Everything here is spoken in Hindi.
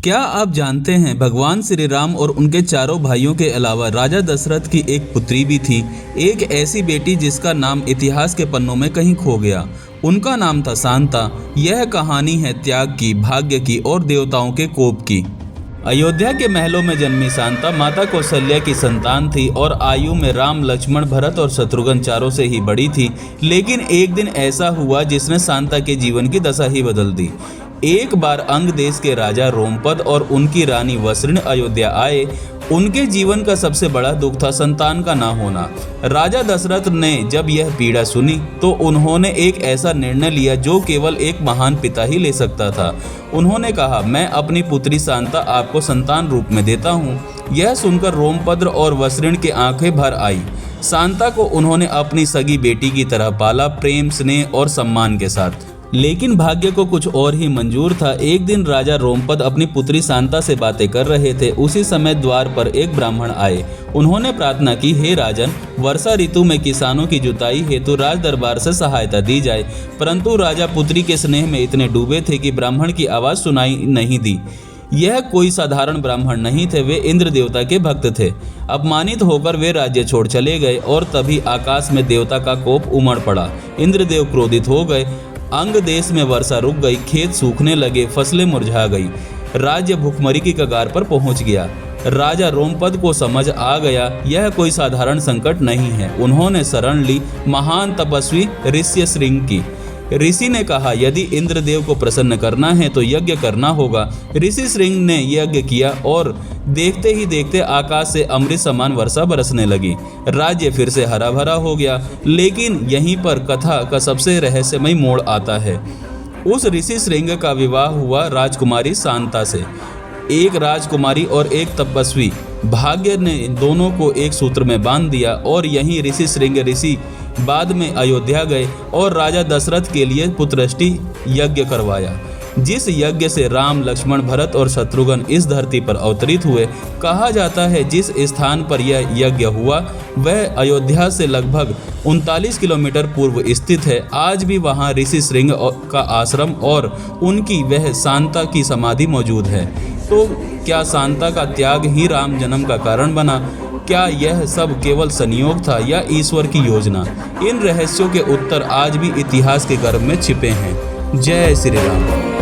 क्या आप जानते हैं भगवान श्री राम और उनके चारों भाइयों के अलावा राजा दशरथ की एक पुत्री भी थी। एक ऐसी बेटी जिसका नाम इतिहास के पन्नों में कहीं खो गया। उनका नाम था शांता। यह कहानी है त्याग की, भाग्य की और देवताओं के कोप की। अयोध्या के महलों में जन्मी शांता माता कौशल्या की संतान थी और आयु में राम, लक्ष्मण, भरत और शत्रुघ्न चारों से ही बड़ी थी। लेकिन एक दिन ऐसा हुआ जिसने शांता के जीवन की दशा ही बदल दी। एक बार अंग देश के राजा रोमपद और उनकी रानी वसृण अयोध्या आए। उनके जीवन का सबसे बड़ा दुख था संतान का ना होना। राजा दशरथ ने जब यह पीड़ा सुनी तो उन्होंने एक ऐसा निर्णय लिया जो केवल एक महान पिता ही ले सकता था। उन्होंने कहा, मैं अपनी पुत्री शांता आपको संतान रूप में देता हूँ। यह सुनकर रोमपद्र और वसृण की आंखें भर आई। शांता को उन्होंने अपनी सगी बेटी की तरह पाला, प्रेम, स्नेह और सम्मान के साथ। लेकिन भाग्य को कुछ और ही मंजूर था। एक दिन राजा रोमपद अपनी पुत्री शांता से बातें कर रहे थे। उसी समय द्वार पर एक ब्राह्मण आए। उन्होंने प्रार्थना की, हे राजन, वर्षा ऋतु में किसानों की जुताई हेतु राज दरबार से सहायता दी जाए। परंतु राजा पुत्री के स्नेह में इतने डूबे थे कि ब्राह्मण की आवाज़ सुनाई नहीं दी। यह कोई साधारण ब्राह्मण नहीं थे, वे इंद्र देवता के भक्त थे। अपमानित होकर वे राज्य छोड़ चले गए और तभी आकाश में देवता का कोप उमड़ पड़ा। इंद्रदेव क्रोधित हो गए। अंग देश में वर्षा रुक गई, खेत सूखने लगे, फसलें मुरझा गई। राज्य भूखमरी की कगार पर पहुंच गया। राजा रोमपद को समझ आ गया यह कोई साधारण संकट नहीं है। उन्होंने शरण ली महान तपस्वी ऋष्य श्रृंग की। ऋषि ने कहा, यदि इंद्रदेव को प्रसन्न करना है तो यज्ञ करना होगा। ऋषि श्रृंग ने यज्ञ किया और देखते ही देखते आकाश से अमृत समान वर्षा बरसने लगी। राज्य फिर से हरा भरा हो गया। लेकिन यहीं पर कथा का सबसे रहस्यमय मोड़ आता है। उस ऋषि श्रृंग का विवाह हुआ राजकुमारी शांता से। एक राजकुमारी और एक तपस्वी, भाग्य ने दोनों को एक सूत्र में बांध दिया और यहीं ऋषि श्रृंग ऋषि बाद में अयोध्या गए और राजा दशरथ के लिए पुत्रष्टि यज्ञ करवाया, जिस यज्ञ से राम, लक्ष्मण, भरत और शत्रुघ्न इस धरती पर अवतरित हुए। कहा जाता है जिस स्थान पर यह यज्ञ हुआ वह अयोध्या से लगभग 39 किलोमीटर पूर्व स्थित है। आज भी वहां ऋषि श्रृंग का आश्रम और उनकी वह शांता की समाधि मौजूद है। तो क्या शांता का त्याग ही राम जन्म का कारण बना? क्या यह सब केवल संयोग था या ईश्वर की योजना? इन रहस्यों के उत्तर आज भी इतिहास के गर्भ में छिपे हैं। जय श्री राम।